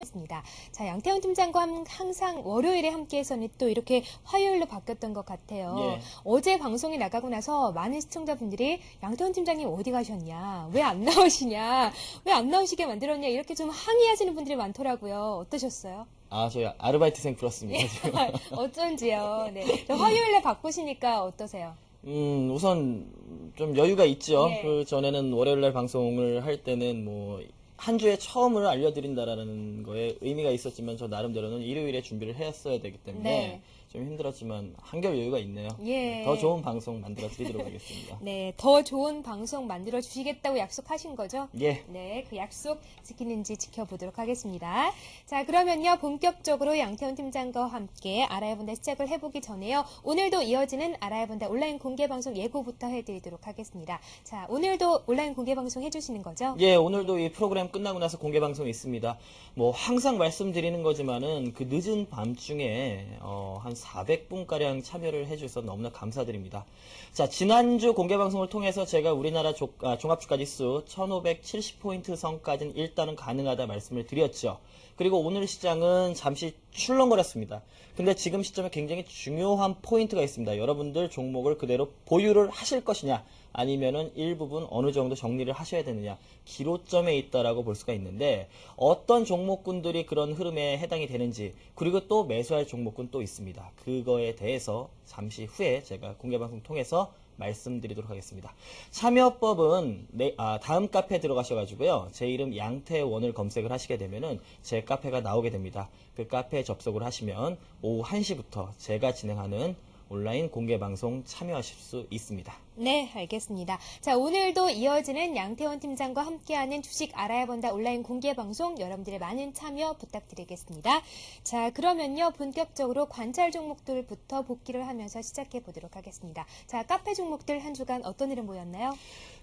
습니다. 자, 양태훈 팀장과 항상 월요일에 함께해서는 또 이렇게 화요일로 바뀌었던 것 같아요. 예. 어제 방송이 나가고 나서 많은 시청자분들이 양태훈 팀장님 어디 가셨냐, 왜 안 나오시냐, 왜 안 나오시게 만들었냐 이렇게 좀 항의하시는 분들이 많더라고요. 어떠셨어요? 저희 아르바이트생 플러스입니다, 지금. 어쩐지요. 네. 화요일에 바꾸시니까 어떠세요? 우선 좀 여유가 있죠. 예. 그 전에는 월요일날 방송을 할 때는 뭐 한 주에 처음을 알려드린다라는 거에 의미가 있었지만 저 나름대로는 일요일에 준비를 했어야 되기 때문에 네. 좀 힘들었지만 한결 여유가 있네요. 예. 더 좋은 방송 만들어 드리도록 하겠습니다. 네, 더 좋은 방송 만들어 주시겠다고 약속하신 거죠? 예. 네, 그 약속 지키는지 지켜보도록 하겠습니다. 자, 그러면요, 본격적으로 양태훈 팀장과 함께 알아야본다 시작을 해보기 전에요, 오늘도 이어지는 알아야본다 온라인 공개방송 예고부터 해드리도록 하겠습니다. 자, 오늘도 온라인 공개방송 해주시는 거죠? 예, 오늘도 이 프로그램 끝나고 나서 공개 방송이 있습니다. 뭐 항상 말씀드리는 거지만은 그 늦은 밤중에 한 400분가량 참여를 해주셔서 너무나 감사드립니다. 자, 지난주 공개 방송을 통해서 제가 우리나라 종합주가지수 1570포인트 선까지는 일단은 가능하다 말씀을 드렸죠. 그리고 오늘 시장은 잠시 출렁거렸습니다. 근데 지금 시점에 굉장히 중요한 포인트가 있습니다. 여러분들 종목을 그대로 보유를 하실 것이냐, 아니면은 일부분 어느 정도 정리를 하셔야 되느냐, 기로점에 있다라고 볼 수가 있는데, 어떤 종목군들이 그런 흐름에 해당이 되는지, 그리고 또 매수할 종목군 또 있습니다. 그거에 대해서 잠시 후에 제가 공개방송 통해서 말씀드리도록 하겠습니다. 참여법은 다음 카페에 들어가셔가지고요, 제 이름 양태원을 검색을 하시게 되면은 제 카페가 나오게 됩니다. 그 카페에 접속을 하시면 오후 1시부터 제가 진행하는 온라인 공개방송 참여하실 수 있습니다. 네, 알겠습니다. 자, 오늘도 이어지는 양태원 팀장과 함께하는 주식 알아야본다 온라인 공개방송, 여러분들의 많은 참여 부탁드리겠습니다. 자, 그러면요, 본격적으로 관찰 종목들부터 복귀를 하면서 시작해 보도록 하겠습니다. 자, 카페 종목들 한 주간 어떤 흐름 보였나요?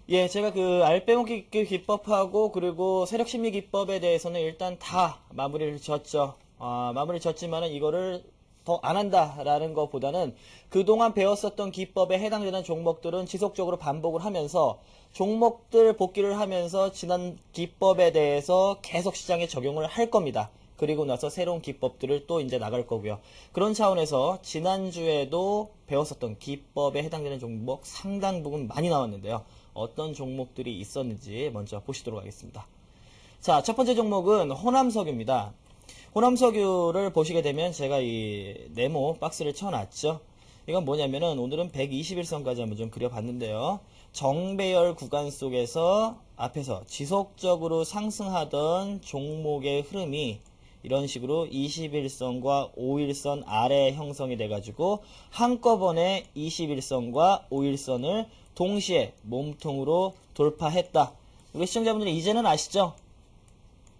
예, 제가 그 알빼먹기 기법하고 그리고 세력심리 기법에 대해서는 일단 다 마무리를 졌죠. 마무리 졌지만은 이거를 더 안 한다라는 것보다는 그동안 배웠었던 기법에 해당되는 종목들은 지속적으로 반복을 하면서 종목들 복귀를 하면서 지난 기법에 대해서 계속 시장에 적용을 할 겁니다. 그리고 나서 새로운 기법들을 또 이제 나갈 거고요. 그런 차원에서 지난주에도 배웠었던 기법에 해당되는 종목 상당 부분 많이 나왔는데요. 어떤 종목들이 있었는지 먼저 보시도록 하겠습니다. 자, 첫 번째 종목은 호남석유입니다. 호남석유를 보시게 되면 제가 이 네모 박스를 쳐놨죠. 이건 뭐냐면은 오늘은 121선까지 한번 좀 그려봤는데요. 정배열 구간 속에서 앞에서 지속적으로 상승하던 종목의 흐름이 이런 식으로 21선과 5일선 아래 형성이 돼가지고 한꺼번에 21선과 5일선을 동시에 몸통으로 돌파했다. 우리 시청자분들이 이제는 아시죠?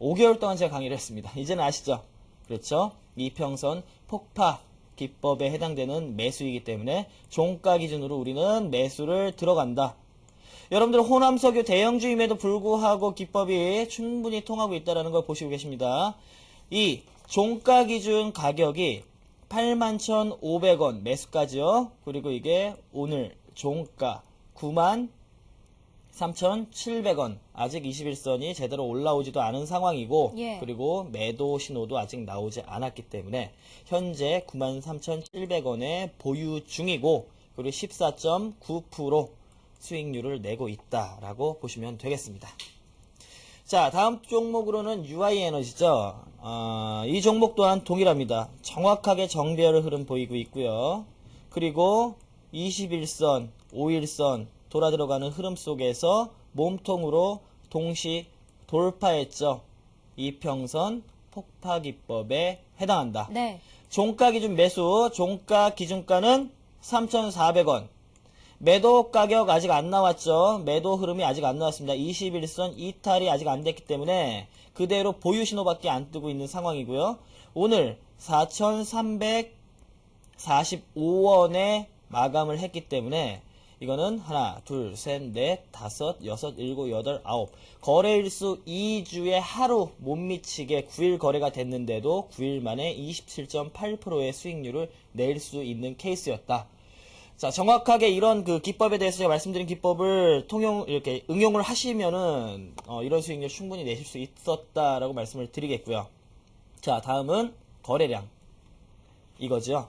5개월 동안 제가 강의를 했습니다. 이제는 아시죠? 그렇죠? 이평선 폭파 기법에 해당되는 매수이기 때문에 종가 기준으로 우리는 매수를 들어간다. 여러분들 호남석유 대형주임에도 불구하고 기법이 충분히 통하고 있다는 걸 보시고 계십니다. 이 종가 기준 가격이 81,500원 매수까지요. 그리고 이게 오늘 종가 93,700원. 아직 21선이 제대로 올라오지도 않은 상황이고, 예. 그리고 매도 신호도 아직 나오지 않았기 때문에 현재 93,700원에 보유 중이고, 그리고 14.9% 수익률을 내고 있다라고 보시면 되겠습니다. 자, 다음 종목으로는 UI에너지죠. 이 종목 또한 동일합니다. 정확하게 정배열 흐름 보이고 있고요. 그리고 21선, 5일선 돌아 들어가는 흐름 속에서 몸통으로 동시 돌파했죠. 이평선 폭파 기법에 해당한다. 네. 종가 기준 매수, 종가 기준가는 3,400원. 매도 가격 아직 안 나왔죠. 매도 흐름이 아직 안 나왔습니다. 21선 이탈이 아직 안 됐기 때문에 그대로 보유 신호밖에 안 뜨고 있는 상황이고요. 오늘 4,345원에 마감을 했기 때문에 이거는 하나, 둘, 셋, 넷, 다섯, 여섯, 일곱, 여덟, 아홉. 거래일수 2주에 하루 못 미치게 9일 거래가 됐는데도 9일 만에 27.8%의 수익률을 낼 수 있는 케이스였다. 자, 정확하게 이런 그 기법에 대해서 제가 말씀드린 기법을 이렇게 응용을 하시면은, 이런 수익률 충분히 내실 수 있었다라고 말씀을 드리겠고요. 자, 다음은 거래량. 이거죠.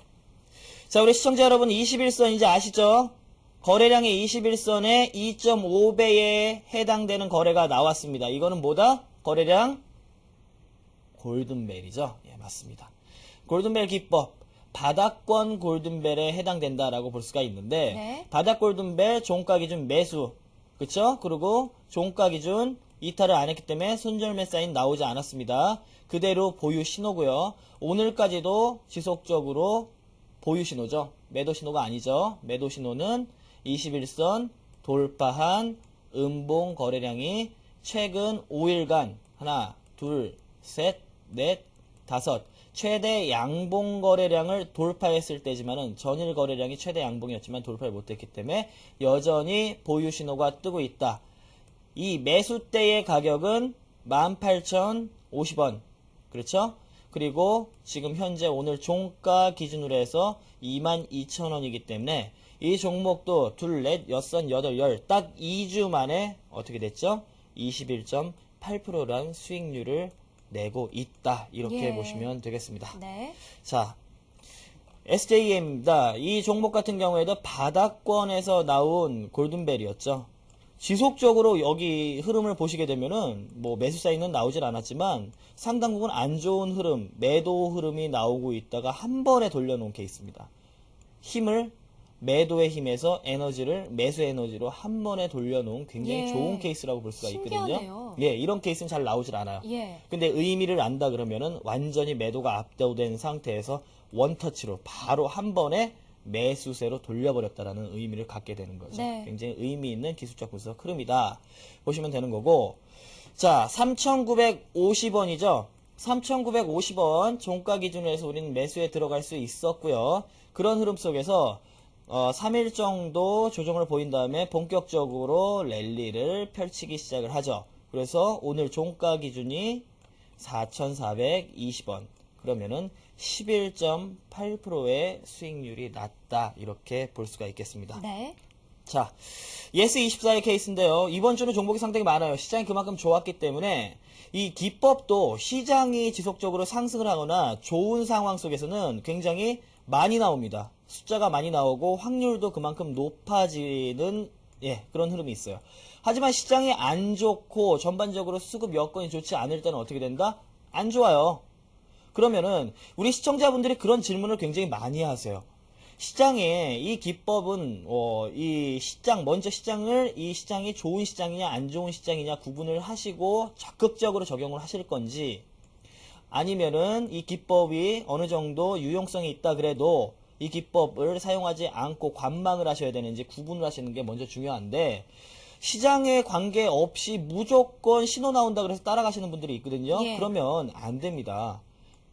자, 우리 시청자 여러분 21선 이제 아시죠? 거래량의 21선에 2.5배에 해당되는 거래가 나왔습니다. 이거는 뭐다? 거래량 골든벨이죠. 예, 맞습니다. 골든벨 기법. 바닥권 골든벨에 해당된다라고 볼 수가 있는데 네. 바닥 골든벨 종가 기준 매수. 그쵸? 그리고 종가 기준 이탈을 안 했기 때문에 손절매 사인 나오지 않았습니다. 그대로 보유 신호고요. 오늘까지도 지속적으로 보유 신호죠. 매도 신호가 아니죠. 매도 신호는 21선 돌파한 음봉 거래량이 최근 5일간 하나, 둘, 셋, 넷, 다섯 최대 양봉 거래량을 돌파했을 때지만은 전일 거래량이 최대 양봉이었지만 돌파를 못했기 때문에 여전히 보유 신호가 뜨고 있다. 이 매수 때의 가격은 18,050원. 그렇죠? 그리고 지금 현재 오늘 종가 기준으로 해서 22,000원이기 때문에 이 종목도 둘, 넷, 여섯, 여덟, 열 딱 2주 만에 어떻게 됐죠? 21.8%란 수익률을 내고 있다. 이렇게 예. 보시면 되겠습니다. 네. 자, SJM입니다. 이 종목 같은 경우에도 바닥권에서 나온 골든벨이었죠. 지속적으로 여기 흐름을 보시게 되면은 뭐 매수 사인은 나오질 않았지만 상당 부분 안 좋은 흐름, 매도 흐름이 나오고 있다가 한 번에 돌려놓은 케이스입니다. 힘을 매도의 힘에서 에너지를 매수 에너지로 한 번에 돌려놓은 굉장히 예. 좋은 케이스라고 볼 수가 있거든요. 신기하네요. 예, 이런 케이스는 잘 나오질 않아요. 예. 근데 의미를 안다 그러면은 완전히 매도가 압도된 상태에서 원터치로 바로 한 번에 매수세로 돌려버렸다라는 의미를 갖게 되는 거죠. 네. 굉장히 의미 있는 기술적 분석 흐름이다. 보시면 되는 거고. 자, 3,950원이죠. 3,950원 종가 기준으로 해서 우리는 매수에 들어갈 수 있었고요. 그런 흐름 속에서 3일 정도 조정을 보인 다음에 본격적으로 랠리를 펼치기 시작을 하죠. 그래서 오늘 종가 기준이 4,420원. 그러면은 11.8%의 수익률이 낮다. 이렇게 볼 수가 있겠습니다. 네. 자, 예스24의 케이스인데요. 이번 주는 종목이 상당히 많아요. 시장이 그만큼 좋았기 때문에 이 기법도 시장이 지속적으로 상승을 하거나 좋은 상황 속에서는 굉장히 많이 나옵니다. 숫자가 많이 나오고 확률도 그만큼 높아지는 그런 흐름이 있어요. 하지만 시장이 안 좋고 전반적으로 수급 여건이 좋지 않을 때는 어떻게 된다? 안 좋아요. 그러면은 우리 시청자분들이 그런 질문을 굉장히 많이 하세요. 시장에 이 기법은 이 시장 먼저 시장을 이 시장이 좋은 시장이냐 안 좋은 시장이냐 구분을 하시고 적극적으로 적용을 하실 건지 아니면은 이 기법이 어느 정도 유용성이 있다 그래도 이 기법을 사용하지 않고 관망을 하셔야 되는지 구분을 하시는 게 먼저 중요한데 시장에 관계없이 무조건 신호 나온다 그래서 따라가시는 분들이 있거든요. 예. 그러면 안 됩니다.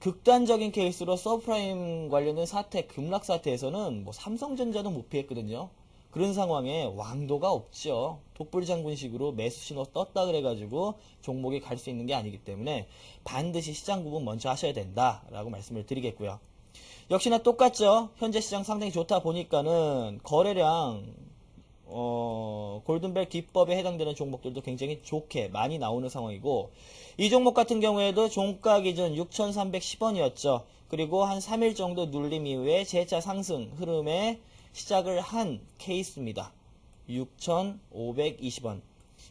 극단적인 케이스로 서프라임 관련된 사태, 급락 사태에서는 뭐 삼성전자도 못 피했거든요. 그런 상황에 왕도가 없죠. 독불장군식으로 매수 신호 떴다 그래가지고 종목이 갈 수 있는 게 아니기 때문에 반드시 시장 구분 먼저 하셔야 된다라고 말씀을 드리겠고요. 역시나 똑같죠. 현재 시장 상당히 좋다 보니까는 거래량 골든벨 기법에 해당되는 종목들도 굉장히 좋게 많이 나오는 상황이고 이 종목 같은 경우에도 종가 기준 6,310원이었죠. 그리고 한 3일 정도 눌림 이후에 재차 상승 흐름에 시작을 한 케이스입니다. 6,520원.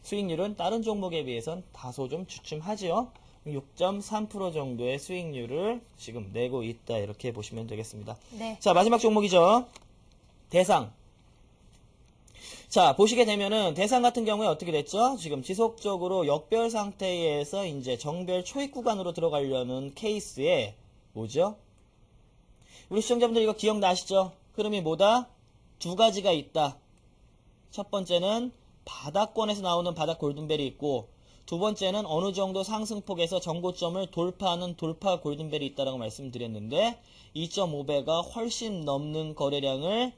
수익률은 다른 종목에 비해선 다소 좀 주춤하지요. 6.3% 정도의 수익률을 지금 내고 있다. 이렇게 보시면 되겠습니다. 네. 자, 마지막 종목이죠. 대상. 자, 보시게 되면은 대상 같은 경우에 어떻게 됐죠? 지금 지속적으로 역별 상태에서 이제 정별 초입 구간으로 들어가려는 케이스에 뭐죠? 우리 시청자분들 이거 기억나시죠? 흐름이 뭐다? 두 가지가 있다. 첫 번째는 바닥권에서 나오는 바닥 골든벨이 있고 두 번째는 어느 정도 상승폭에서 정고점을 돌파하는 돌파 골든벨이 있다라고 말씀드렸는데 2.5배가 훨씬 넘는 거래량을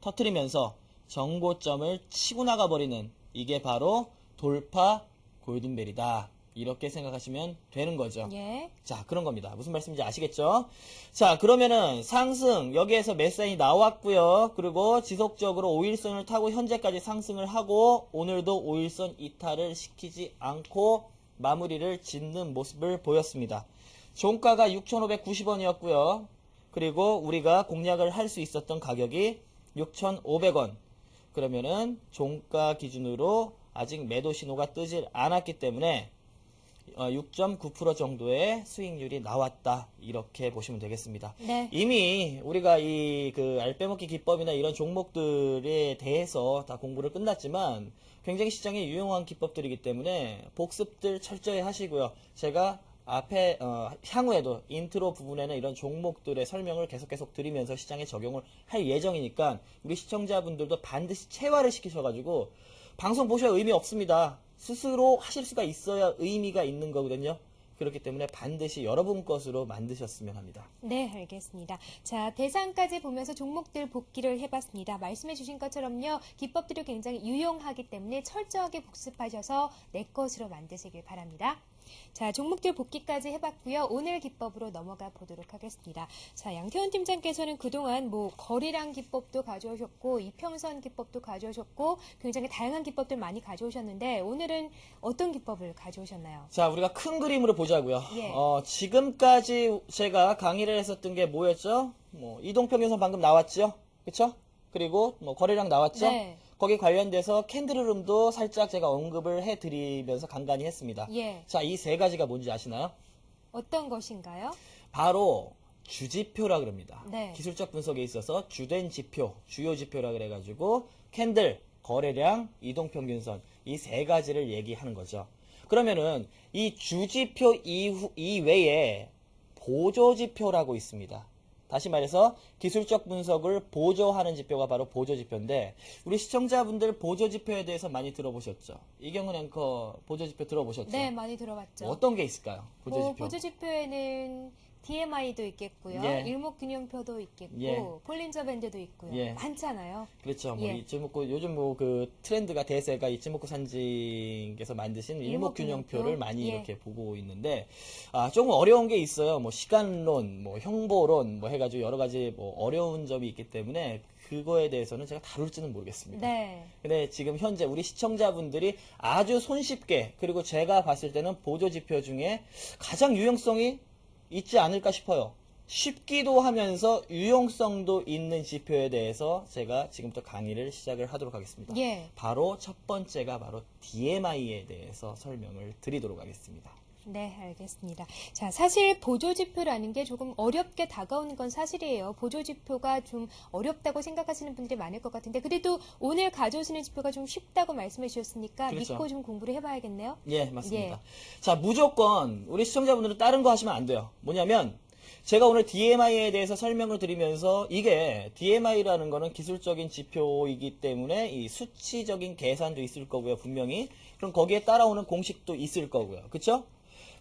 터뜨리면서 정고점을 치고 나가버리는 이게 바로 돌파 골든벨이다. 이렇게 생각하시면 되는 거죠. 예. 자, 그런 겁니다. 무슨 말씀인지 아시겠죠? 자, 그러면은 상승 여기에서 매수사인이 나왔고요. 그리고 지속적으로 5일선을 타고 현재까지 상승을 하고 오늘도 5일선 이탈을 시키지 않고 마무리를 짓는 모습을 보였습니다. 종가가 6,590원이었고요. 그리고 우리가 공략을 할 수 있었던 가격이 6,500원. 그러면은 종가 기준으로 아직 매도 신호가 뜨질 않았기 때문에 6.9% 정도의 수익률이 나왔다. 이렇게 보시면 되겠습니다. 네. 이미 우리가 이 그 알빼먹기 기법이나 이런 종목들에 대해서 다 공부를 끝났지만 굉장히 시장에 유용한 기법들이기 때문에 복습들 철저히 하시고요. 제가 앞에 향후에도 인트로 부분에는 이런 종목들의 설명을 계속 드리면서 시장에 적용을 할 예정이니까 우리 시청자분들도 반드시 체화를 시키셔가지고 방송 보셔야 의미 없습니다. 스스로 하실 수가 있어야 의미가 있는 거거든요. 그렇기 때문에 반드시 여러분 것으로 만드셨으면 합니다. 네, 알겠습니다. 자, 대상까지 보면서 종목들 복기를 해봤습니다. 말씀해 주신 것처럼요, 기법들이 굉장히 유용하기 때문에 철저하게 복습하셔서 내 것으로 만드시길 바랍니다. 자, 종목들 복귀까지 해봤고요. 오늘 기법으로 넘어가 보도록 하겠습니다. 자, 양태원 팀장께서는 그동안 뭐 거리량 기법도 가져오셨고 이평선 기법도 가져오셨고 굉장히 다양한 기법들 많이 가져오셨는데 오늘은 어떤 기법을 가져오셨나요? 자, 우리가 큰 그림으로 보자고요. 예. 지금까지 제가 강의를 했었던 게 뭐였죠? 뭐 이동평균선 방금 나왔죠? 그쵸? 그리고 뭐 거래량 나왔죠? 네. 거기 관련돼서 캔들 흐름도 살짝 제가 언급을 해드리면서 간간히 했습니다. 예. 자, 이 세 가지가 뭔지 아시나요? 어떤 것인가요? 바로 주지표라 그럽니다. 네. 기술적 분석에 있어서 주된 지표, 주요 지표라 그래가지고 캔들, 거래량, 이동평균선 이 세 가지를 얘기하는 거죠. 그러면은 이 주지표 이외에 보조지표라고 있습니다. 다시 말해서 기술적 분석을 보조하는 지표가 바로 보조지표인데 우리 시청자분들 보조지표에 대해서 많이 들어보셨죠? 이경은 앵커 보조지표 들어보셨죠? 네, 많이 들어봤죠. 어떤 게 있을까요? 보조지표. 보조지표에는 DMI도 있겠고요. 예. 일목균형표도 있겠고 예. 폴린저 밴드도 있고요. 예. 많잖아요. 그렇죠. 뭐 예. 이즈모코 요즘 뭐 그 트렌드가 대세가 이즈모코 산지께서 만드신 일목균형표를 많이 예. 이렇게 보고 있는데 조금 어려운 게 있어요. 뭐 시간론, 뭐 형보론 뭐 해가지고 여러 가지 뭐 어려운 점이 있기 때문에 그거에 대해서는 제가 다룰지는 모르겠습니다. 네. 근데 지금 현재 우리 시청자분들이 아주 손쉽게 그리고 제가 봤을 때는 보조지표 중에 가장 유용성이 있지 않을까 싶어요. 쉽기도 하면서 유용성도 있는 지표에 대해서 제가 지금부터 강의를 시작을 하도록 하겠습니다. 예. 바로 첫 번째가 바로 DMI에 대해서 설명을 드리도록 하겠습니다. 네, 알겠습니다. 자, 사실 보조지표라는 게 조금 어렵게 다가오는 건 사실이에요. 보조지표가 좀 어렵다고 생각하시는 분들이 많을 것 같은데, 그래도 오늘 가져오시는 지표가 좀 쉽다고 말씀해 주셨으니까 그렇죠. 믿고 좀 공부를 해봐야겠네요. 예, 맞습니다. 예. 자, 무조건 우리 시청자분들은 다른 거 하시면 안 돼요. 뭐냐면 제가 오늘 DMI에 대해서 설명을 드리면서 이게 DMI라는 거는 기술적인 지표이기 때문에 이 수치적인 계산도 있을 거고요, 분명히. 그럼 거기에 따라오는 공식도 있을 거고요. 그쵸?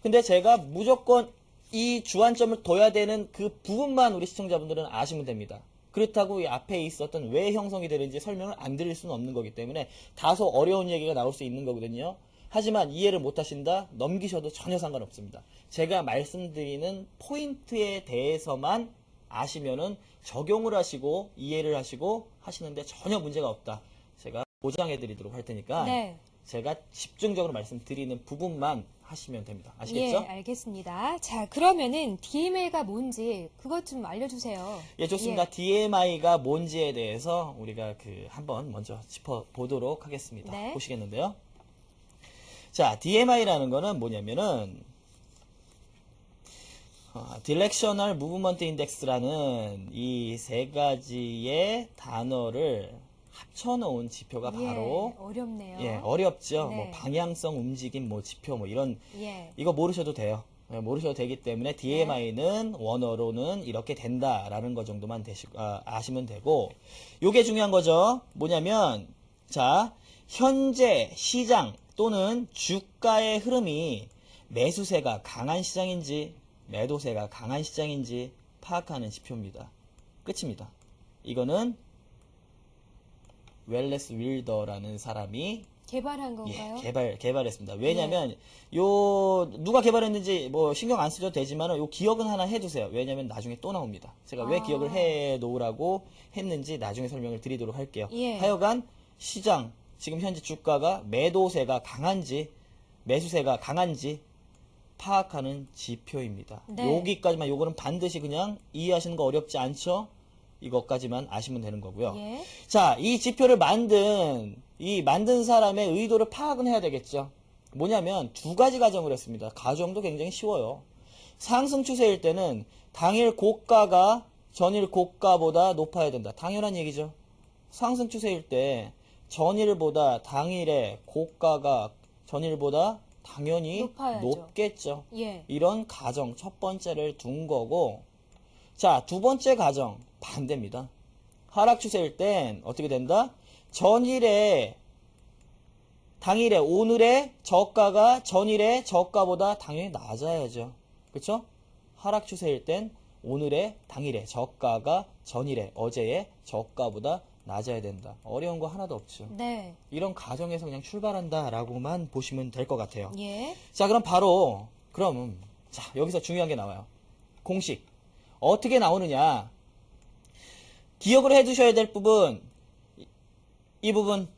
근데 제가 무조건 이 주안점을 둬야 되는 그 부분만 우리 시청자분들은 아시면 됩니다. 그렇다고 이 앞에 있었던 왜 형성이 되는지 설명을 안 드릴 수는 없는 거기 때문에 다소 어려운 얘기가 나올 수 있는 거거든요. 하지만 이해를 못 하신다? 넘기셔도 전혀 상관없습니다. 제가 말씀드리는 포인트에 대해서만 아시면은 적용을 하시고 이해를 하시고 하시는데 전혀 문제가 없다. 제가 보장해 드리도록 할 테니까 네. 제가 집중적으로 말씀드리는 부분만 하시면 됩니다. 예, 아시겠죠? 알겠습니다. 자, 그러면은 DMI가 뭔지 그것 좀 알려주세요. 예, 좋습니다. DMI가 뭔지에 대해서 우리가 한번 먼저 짚어보도록 하겠습니다. 네. 보시겠는데요? 자, DMI라는 거는 뭐냐면은 Directional Movement Index라는 이 세 가지의 단어를 합쳐놓은 지표가 바로 예, 어렵네요. 예, 어렵죠. 네. 뭐 방향성 움직임, 뭐 지표, 뭐 이런 예. 이거 모르셔도 돼요. 예, 모르셔도 되기 때문에 DMI는 원어로는 이렇게 된다라는 거 정도만 아시면 되고, 요게 중요한 거죠. 뭐냐면 자, 현재 시장 또는 주가의 흐름이 매수세가 강한 시장인지 매도세가 강한 시장인지 파악하는 지표입니다. 끝입니다. 이거는 웰레스 윌더라는 사람이 개발한 건가요? 개발했습니다. 왜냐면 누가 개발했는지 뭐 신경 안 쓰셔도 되지만 요 기억은 하나 해두세요. 왜냐면 나중에 또 나옵니다. 제가 왜 기억을 해 놓으라고 했는지 나중에 설명을 드리도록 할게요. 예. 하여간 시장 지금 현재 주가가 매도세가 강한지 매수세가 강한지 파악하는 지표입니다. 네. 여기까지만, 요거는 반드시 그냥 이해하시는 거 어렵지 않죠? 이것까지만 아시면 되는 거고요. 예. 자, 이 지표를 만든 사람의 의도를 파악은 해야 되겠죠. 뭐냐면 두 가지 가정을 했습니다. 가정도 굉장히 쉬워요. 상승 추세일 때는 당일 고가가 전일 고가보다 높아야 된다. 당연한 얘기죠. 상승 추세일 때 전일보다 당일의 고가가 전일보다 당연히 높아야죠. 높겠죠. 예. 이런 가정 첫 번째를 둔 거고, 자, 두 번째 가정 반대입니다. 하락 추세일 땐 어떻게 된다? 전일에 당일에 오늘의 저가가 전일의 저가보다 당연히 낮아야죠. 그렇죠? 하락 추세일 땐 오늘의 당일의 저가가 전일의 어제의 저가보다 낮아야 된다. 어려운 거 하나도 없죠. 네. 이런 가정에서 그냥 출발한다라고만 보시면 될 것 같아요. 예. 자, 그럼 자, 여기서 중요한 게 나와요. 공식. 어떻게 나오느냐. 기억을 해 두셔야 될 부분, 이 부분.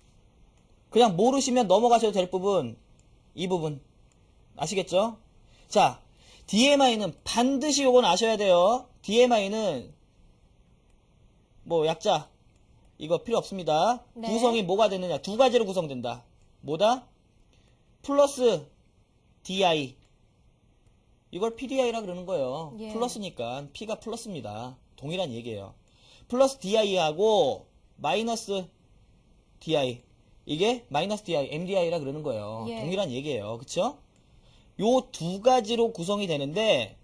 그냥 모르시면 넘어가셔도 될 부분, 이 부분. 아시겠죠? 자, DMI는 반드시 요건 아셔야 돼요. DMI는 뭐 약자 이거 필요 없습니다. 네. 구성이 뭐가 되느냐? 두 가지로 구성된다. 뭐다? 플러스 DI. 이걸 PDI라 그러는 거예요. 예. 플러스니까 P가 플러스입니다. 동일한 얘기예요. 플러스 DI하고 마이너스 DI. 이게 마이너스 DI, MDI라 그러는 거예요. 예. 동일한 얘기예요. 그쵸? 요 두 가지로 구성이 되는데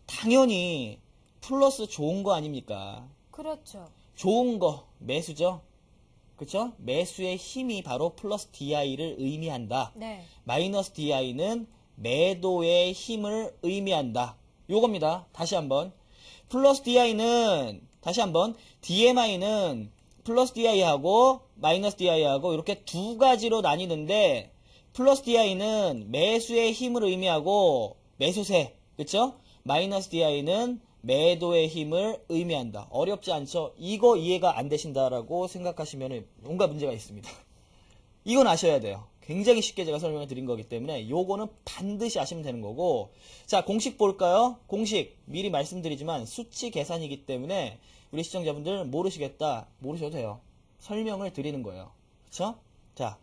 당연히 플러스 좋은 거 아닙니까? 그렇죠. 좋은 거 매수죠. 그쵸? 매수의 힘이 바로 플러스 DI를 의미한다. 네. 마이너스 DI는 매도의 힘을 의미한다. 요겁니다. 다시 한번. 플러스 DI는 다시 한번 DMI는 플러스 DI하고 마이너스 DI하고 이렇게 두 가지로 나뉘는데 플러스 DI는 매수의 힘을 의미하고 매수세. 그쵸? 마이너스 DI는 매도의 힘을 의미한다. 어렵지 않죠? 이거 이해가 안 되신다라고 생각하시면 뭔가 문제가 있습니다. 이건 아셔야 돼요. 굉장히 쉽게 제가 설명을 드린 거기 때문에 요거는 반드시 아시면 되는 거고, 자, 공식 볼까요? 공식 미리 말씀드리지만 수치 계산이기 때문에 우리 시청자분들 모르시겠다, 모르셔도 돼요. 설명을 드리는 거예요. 그쵸? 자,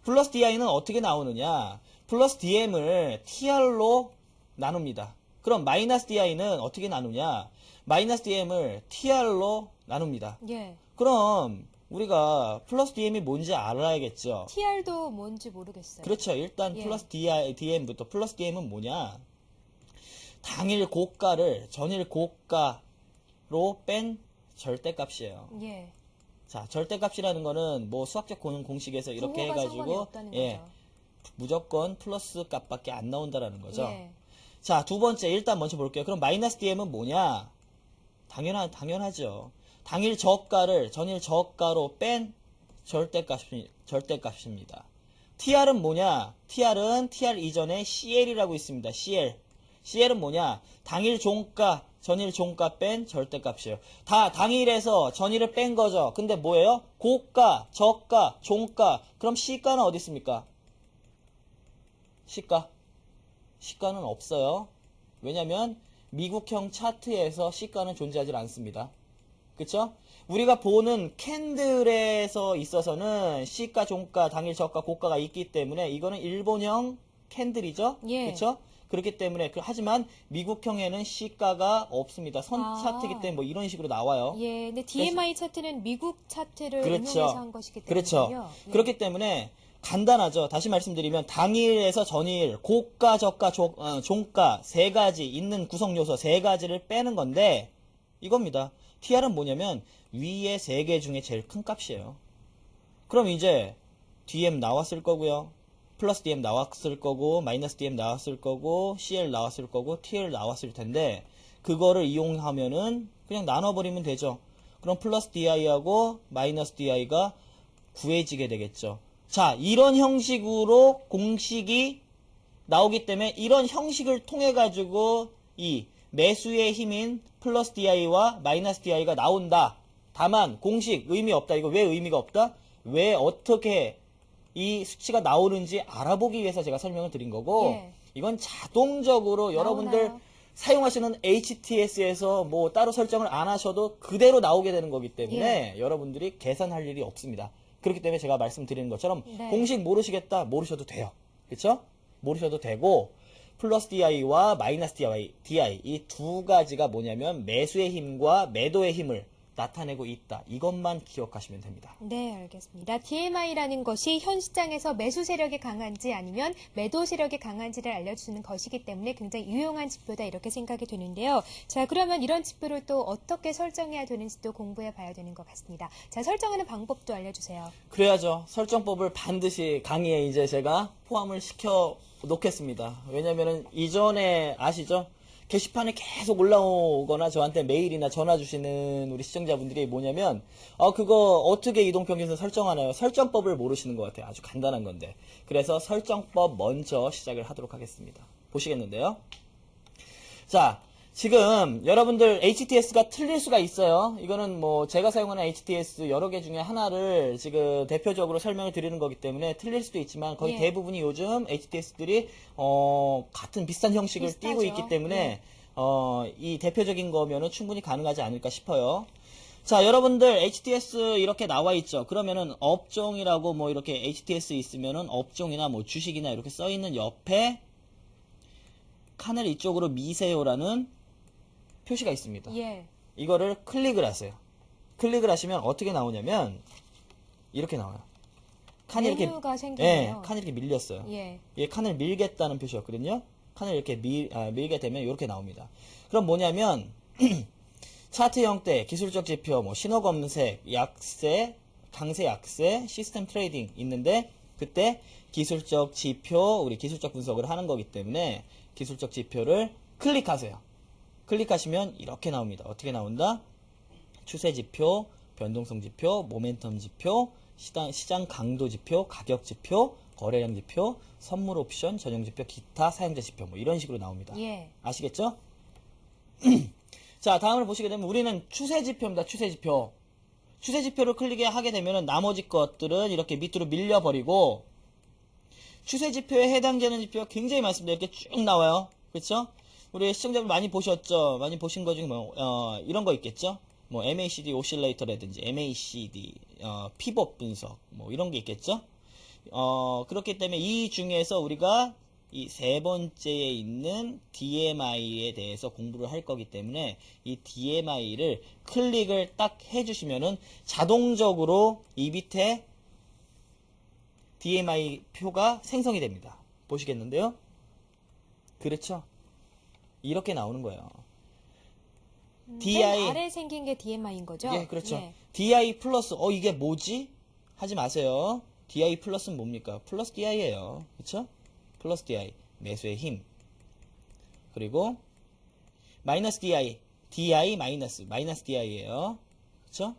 플러스 DI는 어떻게 나오느냐? 플러스 DM을 TR로 나눕니다. 그럼 마이너스 DI는 어떻게 나누냐? 마이너스 DM을 TR로 나눕니다. 예. 그럼 우리가 플러스 DM이 뭔지 알아야겠죠. TR도 뭔지 모르겠어요. 그렇죠. 일단 예. 플러스 DM부터. 플러스 DM은 뭐냐? 당일 고가를 전일 고가로 뺀 절대값이에요. 예. 자, 절대값이라는 거는 뭐 수학적 공식에서 이렇게 부호가 상관이 해가지고 없다는 예, 거죠. 무조건 플러스 값밖에 안 나온다라는 거죠. 예. 자, 두 번째 일단 먼저 볼게요. 그럼 마이너스 DM은 뭐냐? 당연하죠. 당일 저가를 전일 저가로 뺀 절대값입니다. TR은 뭐냐? TR은 TR 이전에 CL이라고 있습니다. CL은 뭐냐? 당일 종가, 전일 종가 뺀 절대값이에요. 다 당일에서 전일을 뺀 거죠. 근데 뭐예요? 고가, 저가, 종가. 그럼 시가는 어디 있습니까? 시가는 없어요. 왜냐면 미국형 차트에서 시가는 존재하지 않습니다. 그쵸? 우리가 보는 캔들에서 있어서는 시가, 종가, 당일 저가, 고가가 있기 때문에 이거는 일본형 캔들이죠? 예. 그쵸? 그렇기 때문에 하지만 미국형에는 시가가 없습니다. 선 아. 차트이기 때문에 뭐 이런 식으로 나와요. 예. 근데 DMI 차트는 미국 차트를 그렇죠. 응용해서 한 것이기 그렇죠. 때문에요. 예. 그렇기 때문에 간단하죠. 다시 말씀드리면 당일에서 전일, 고가, 저가, 종가 세 가지 있는 구성 요소 세 가지를 빼는 건데 이겁니다. TR은 뭐냐면 위에 세 개 중에 제일 큰 값이에요. 그럼 이제 DM 나왔을 거고요. 플러스 DM 나왔을 거고, 마이너스 DM 나왔을 거고, CL 나왔을 거고, TL 나왔을 텐데 그거를 이용하면은 그냥 나눠버리면 되죠. 그럼 플러스 DI하고 마이너스 DI가 구해지게 되겠죠. 자, 이런 형식으로 공식이 나오기 때문에 이런 형식을 통해 가지고 이 매수의 힘인 플러스 DI와 마이너스 DI가 나온다. 다만 공식 의미 없다. 이거 왜 의미가 없다? 왜 어떻게 이 수치가 나오는지 알아보기 위해서 제가 설명을 드린 거고, 예. 이건 자동적으로 여러분들 나오나요? 사용하시는 HTS에서 뭐 따로 설정을 안 하셔도 그대로 나오게 되는 거기 때문에 여러분들이 계산할 일이 없습니다. 그렇기 때문에 제가 말씀드리는 것처럼 네. 공식 모르시겠다 모르셔도 돼요. 그렇죠? 모르셔도 되고 플러스 DI와 마이너스 DI 이 두 가지가 뭐냐면 매수의 힘과 매도의 힘을 나타내고 있다. 이것만 기억하시면 됩니다. 네, 알겠습니다. DMI라는 것이 현 시장에서 매수 세력이 강한지 아니면 매도 세력이 강한지를 알려주는 것이기 때문에 굉장히 유용한 지표다 이렇게 생각이 되는데요. 자, 그러면 이런 지표를 또 어떻게 설정해야 되는지도 공부해 봐야 되는 것 같습니다. 자, 설정하는 방법도 알려주세요. 그래야죠. 설정법을 반드시 강의에 이제 제가 포함을 시켜 놓겠습니다. 왜냐면은 이전에 아시죠? 게시판에 계속 올라오거나 저한테 메일이나 전화 주시는 우리 시청자분들이 뭐냐면 그거 어떻게 이동평균선 설정하나요? 설정법을 모르시는 것 같아요. 아주 간단한 건데. 그래서 설정법 먼저 시작을 하도록 하겠습니다. 보시겠는데요? 자, 지금 여러분들 HTS가 틀릴 수가 있어요. 이거는 뭐 제가 사용하는 HTS 여러 개 중에 하나를 지금 대표적으로 설명을 드리는 거기 때문에 틀릴 수도 있지만 거의 예. 대부분이 요즘 HTS들이 같은 비슷한 형식을 비슷하죠. 띠고 있기 때문에 이 대표적인 거면은 충분히 가능하지 않을까 싶어요. 자, 여러분들 HTS 이렇게 나와 있죠. 그러면은 업종이라고 뭐 이렇게 HTS 있으면은 업종이나 뭐 주식이나 이렇게 써 있는 옆에 칸을 이쪽으로 미세요라는 표시가 있습니다. 예. 이거를 클릭을 하세요. 클릭을 하시면 어떻게 나오냐면 이렇게 나와요. 칸이 메뉴가 이렇게 생기네요. 칸이 이렇게 밀렸어요. 예. 이 칸을 밀겠다는 표시였거든요. 칸을 이렇게 밀게 되면 이렇게 나옵니다. 그럼 뭐냐면 차트 형태, 기술적 지표, 뭐 신호 검색, 약세, 강세, 약세, 시스템 트레이딩 있는데 그때 기술적 지표, 우리 기술적 분석을 하는 거기 때문에 기술적 지표를 클릭하세요. 클릭하시면 이렇게 나옵니다. 어떻게 나온다? 추세 지표, 변동성 지표, 모멘텀 지표, 시장 강도 지표, 가격 지표, 거래량 지표, 선물 옵션, 전용 지표, 기타 사용자 지표 뭐 이런 식으로 나옵니다. 예. 아시겠죠? 자, 다음을 보시게 되면 우리는 추세 지표입니다. 추세 지표. 추세 지표를 클릭하게 되면 나머지 것들은 이렇게 밑으로 밀려버리고 추세 지표에 해당되는 지표가 굉장히 많습니다. 이렇게 쭉 나와요. 그렇죠? 우리 시청자분 많이 보셨죠? 많이 보신 거 중에 뭐 이런 거 있겠죠? 뭐 MACD 오실레이터라든지 MACD 피벗 분석 뭐 이런 게 있겠죠? 그렇기 때문에 이 중에서 우리가 이 세 번째에 있는 DMI에 대해서 공부를 할 거기 때문에 이 DMI를 클릭을 딱 해주시면은 자동적으로 이 밑에 DMI 표가 생성이 됩니다. 보시겠는데요? 그렇죠? 이렇게 나오는 거예요. 맨 아래 생긴 게 DMI인 거죠? 예, 그렇죠. 예. DI 플러스, 이게 뭐지? 하지 마세요. DI 플러스는 뭡니까? 플러스 DI예요. 그렇죠? 플러스 DI, 매수의 힘. 그리고 마이너스 DI, DI 마이너스 DI예요. 그렇죠?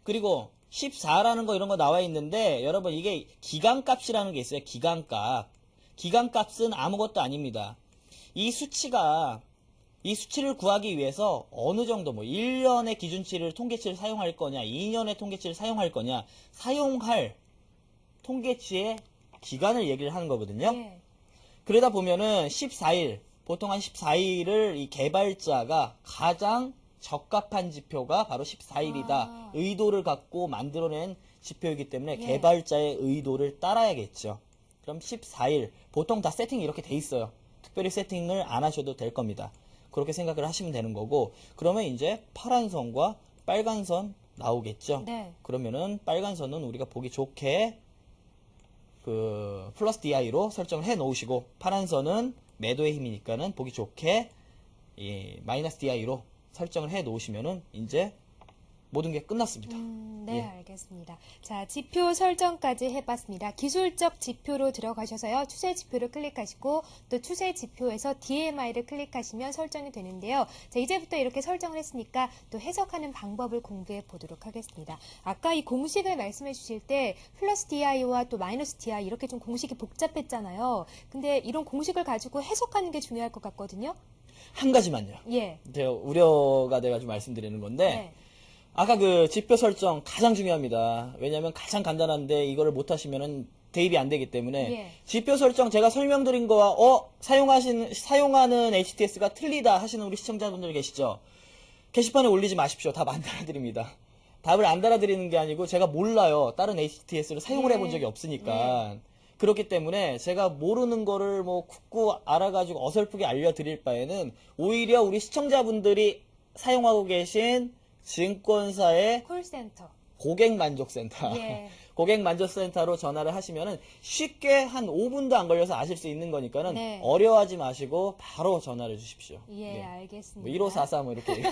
그리고 14라는 거 이런 거 나와 있는데 여러분 이게 기간값이라는 게 있어요. 기간값. 기간값은 아무것도 아닙니다. 이 수치를 구하기 위해서 어느 정도 뭐 1년의 기준치를 통계치를 사용할 거냐, 2년의 통계치를 사용할 거냐, 사용할 통계치의 기간을 얘기를 하는 거거든요. 예. 그러다 보면은 14일, 보통 한 14일을 이 개발자가 가장 적합한 지표가 바로 14일이다. 의도를 갖고 만들어낸 지표이기 때문에 예. 개발자의 의도를 따라야겠죠. 그럼 14일, 보통 다 세팅이 이렇게 돼 있어요. 특별히 세팅을 안 하셔도 될 겁니다. 그렇게 생각을 하시면 되는 거고, 그러면 이제 파란 선과 빨간 선 나오겠죠. 네. 그러면은 빨간 선은 우리가 보기 좋게 그 플러스 DI로 설정을 해 놓으시고, 파란 선은 매도의 힘이니까는 보기 좋게 이 마이너스 DI로 설정을 해 놓으시면은 이제 모든 게 끝났습니다. 네, 예. 알겠습니다. 자, 지표 설정까지 해봤습니다. 기술적 지표로 들어가셔서요. 추세 지표를 클릭하시고 또 추세 지표에서 DMI를 클릭하시면 설정이 되는데요. 자, 이제부터 이렇게 설정을 했으니까 또 해석하는 방법을 공부해 보도록 하겠습니다. 아까 이 공식을 말씀해 주실 때 플러스 DI와 또 마이너스 DI 이렇게 좀 공식이 복잡했잖아요. 근데 이런 공식을 가지고 해석하는 게 중요할 것 같거든요. 한 가지만요. 예. 제가 우려가 돼가지고 말씀드리는 건데, 네. 아까 그 지표 설정 가장 중요합니다. 왜냐면 가장 간단한데 이거를 못 하시면은 대입이 안 되기 때문에 예. 지표 설정 제가 설명드린 거와 사용하는 HTS가 틀리다 하시는 우리 시청자분들 계시죠? 게시판에 올리지 마십시오. 답 안 달아드립니다. 답을 안 달아드리는 게 아니고 제가 몰라요. 다른 HTS를 사용을 예. 해본 적이 없으니까. 그렇기 때문에 제가 모르는 거를 뭐 쿡꾸 알아가지고 어설프게 알려드릴 바에는 오히려 우리 시청자분들이 사용하고 계신 증권사의 콜센터. 고객만족센터. 예. 고객만족센터로 전화를 하시면은 쉽게 한 5분도 안 걸려서 아실 수 있는 거니까는 네. 어려워하지 마시고 바로 전화를 주십시오. 예, 네. 알겠습니다. 1544 뭐 이렇게.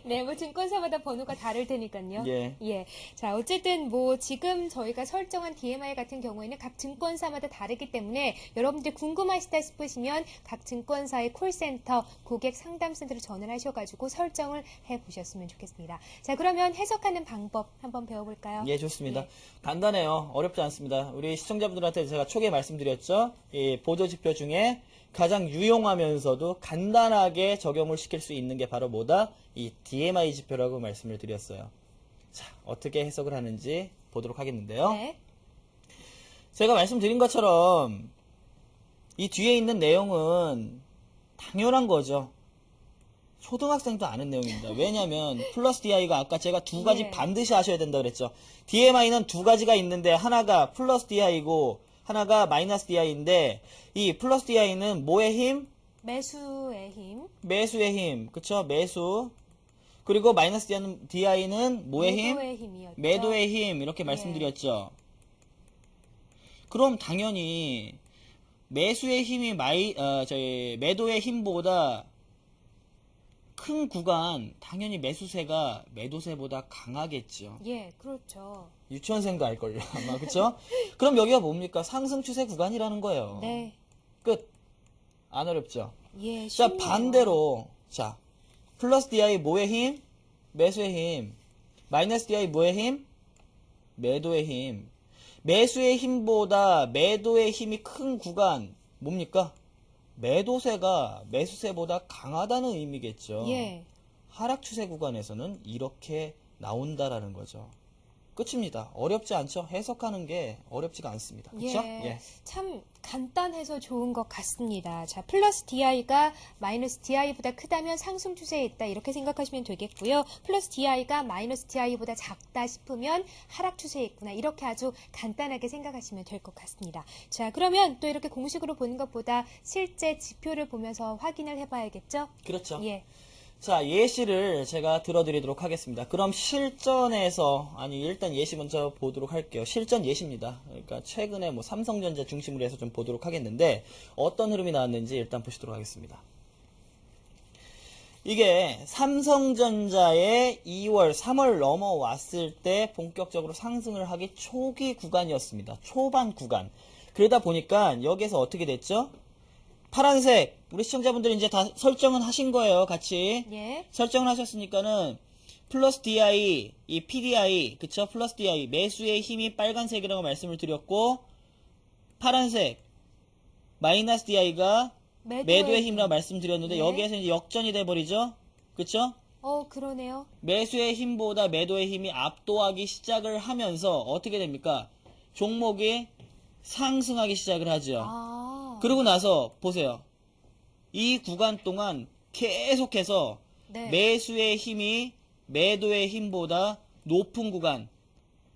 네, 뭐 증권사마다 번호가 다를 테니까요. 예. 예. 자, 어쨌든 뭐 지금 저희가 설정한 DMI 같은 경우에는 각 증권사마다 다르기 때문에 여러분들 궁금하시다 싶으시면 각 증권사의 콜센터, 고객 상담센터로 전화를 하셔가지고 설정을 해보셨으면 좋겠습니다. 자, 그러면 해석하는 방법 한번 배워볼까요? 예, 좋습니다. 예. 간단해요. 어렵지 않습니다. 우리 시청자분들한테 제가 초기에 말씀드렸죠. 이 보조지표 중에 가장 유용하면서도 간단하게 적용을 시킬 수 있는 게 바로 뭐다? 이 DMI 지표라고 말씀을 드렸어요. 자, 어떻게 해석을 하는지 보도록 하겠는데요. 네. 제가 말씀드린 것처럼 이 뒤에 있는 내용은 당연한 거죠. 초등학생도 아는 내용입니다. 왜냐하면 플러스 DI가 아까 제가 두 가지 예. 반드시 하셔야 된다고 그랬죠. DMI는 두 가지가 있는데 하나가 플러스 DI고 하나가 마이너스 DI인데 이 플러스 DI는 뭐의 힘? 매수의 힘. 매수의 힘. 그쵸? 매수. 그리고 마이너스 DI는 뭐의 힘? 매도의 힘이었죠. 매도의 힘. 이렇게 말씀드렸죠. 그럼 당연히 매수의 힘이 매도의 힘보다 큰 구간 당연히 매수세가 매도세보다 강하겠죠. 예, 그렇죠. 유치원생도 알걸요 아마. 그쵸? 그럼 여기가 뭡니까? 상승 추세 구간이라는 거예요. 네. 끝. 안 어렵죠? 예, 자, 쉽네요. 반대로 자 플러스 DI 뭐의 힘? 매수의 힘. 마이너스 DI 뭐의 힘? 매도의 힘. 매수의 힘보다 매도의 힘이 큰 구간 뭡니까? 매도세가 매수세보다 강하다는 의미겠죠. 예. 하락 추세 구간에서는 이렇게 나온다라는 거죠. 끝입니다. 어렵지 않죠? 해석하는 게 어렵지가 않습니다. 그렇죠? 예, 참 간단해서 좋은 것 같습니다. 자, 플러스 DI가 마이너스 DI보다 크다면 상승 추세에 있다 이렇게 생각하시면 되겠고요. 플러스 DI가 마이너스 DI보다 작다 싶으면 하락 추세에 있구나 이렇게 아주 간단하게 생각하시면 될 것 같습니다. 자, 그러면 또 이렇게 공식으로 보는 것보다 실제 지표를 보면서 확인을 해봐야겠죠? 그렇죠. 예. 자, 예시를 제가 들어드리도록 하겠습니다. 그럼 실전에서, 일단 예시 먼저 보도록 할게요. 실전 예시입니다. 그러니까 최근에 뭐 삼성전자 중심으로 해서 좀 보도록 하겠는데, 어떤 흐름이 나왔는지 일단 보시도록 하겠습니다. 이게 삼성전자의 2월, 3월 넘어왔을 때 본격적으로 상승을 하기 초기 구간이었습니다. 초반 구간. 그러다 보니까 여기에서 어떻게 됐죠? 파란색, 우리 시청자분들이 이제 다 설정은 하신 거예요, 같이. 예. 설정을 하셨으니까는, 플러스 DI, 이 PDI, 그쵸? 플러스 DI, 매수의 힘이 빨간색이라고 말씀을 드렸고, 파란색, 마이너스 DI가 매도의 힘이라고 말씀드렸는데, 네. 여기에서 이제 역전이 돼버리죠? 그쵸? 그러네요. 매수의 힘보다 매도의 힘이 압도하기 시작을 하면서, 어떻게 됩니까? 종목이 상승하기 시작을 하죠. 그러고 나서 보세요. 이 구간 동안 계속해서 네. 매수의 힘이 매도의 힘보다 높은 구간,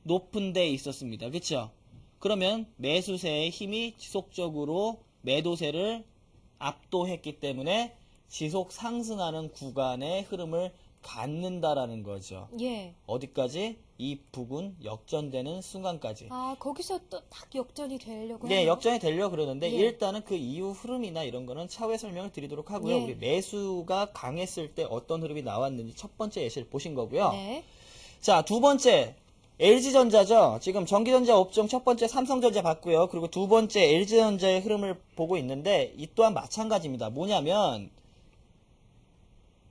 높은 데 있었습니다. 그쵸? 그러면 매수세의 힘이 지속적으로 매도세를 압도했기 때문에 지속 상승하는 구간의 흐름을 갖는다라는 거죠. 예. 어디까지? 이 부분 역전되는 순간까지. 거기서 또 딱 역전이 되려고 네, 하나요? 역전이 되려고 그러는데 예. 일단은 그 이후 흐름이나 이런 거는 차후에 설명을 드리도록 하고요. 예. 우리 매수가 강했을 때 어떤 흐름이 나왔는지 첫 번째 예시를 보신 거고요. 네. 자, 두 번째 LG전자죠. 지금 전기전자 업종 첫 번째 삼성전자 봤고요. 그리고 두 번째 LG전자의 흐름을 보고 있는데 이 또한 마찬가지입니다. 뭐냐면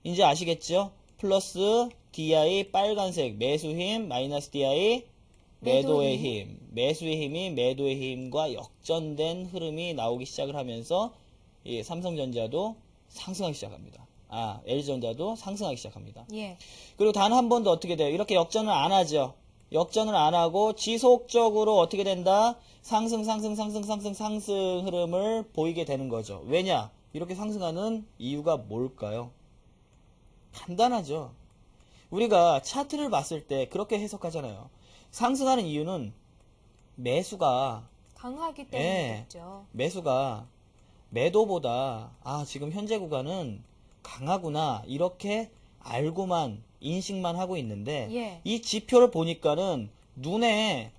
이제 아시겠죠? 플러스 DI 빨간색 매수힘 마이너스 DI 매도의 힘. 매수의 힘이 매도의 힘과 역전된 흐름이 나오기 시작을 하면서 이 삼성전자도 상승하기 시작합니다. LG전자도 상승하기 시작합니다. 예. 그리고 단 한 번도 어떻게 돼요? 이렇게 역전을 안 하죠. 역전을 안 하고 지속적으로 어떻게 된다? 상승 흐름을 보이게 되는 거죠. 왜냐? 이렇게 상승하는 이유가 뭘까요? 간단하죠. 우리가 차트를 봤을 때 그렇게 해석하잖아요. 상승하는 이유는 매수가 강하기 예, 때문이겠죠. 매수가 매도보다 지금 현재 구간은 강하구나 이렇게 알고만 인식만 하고 있는데 예. 이 지표를 보니까는 눈에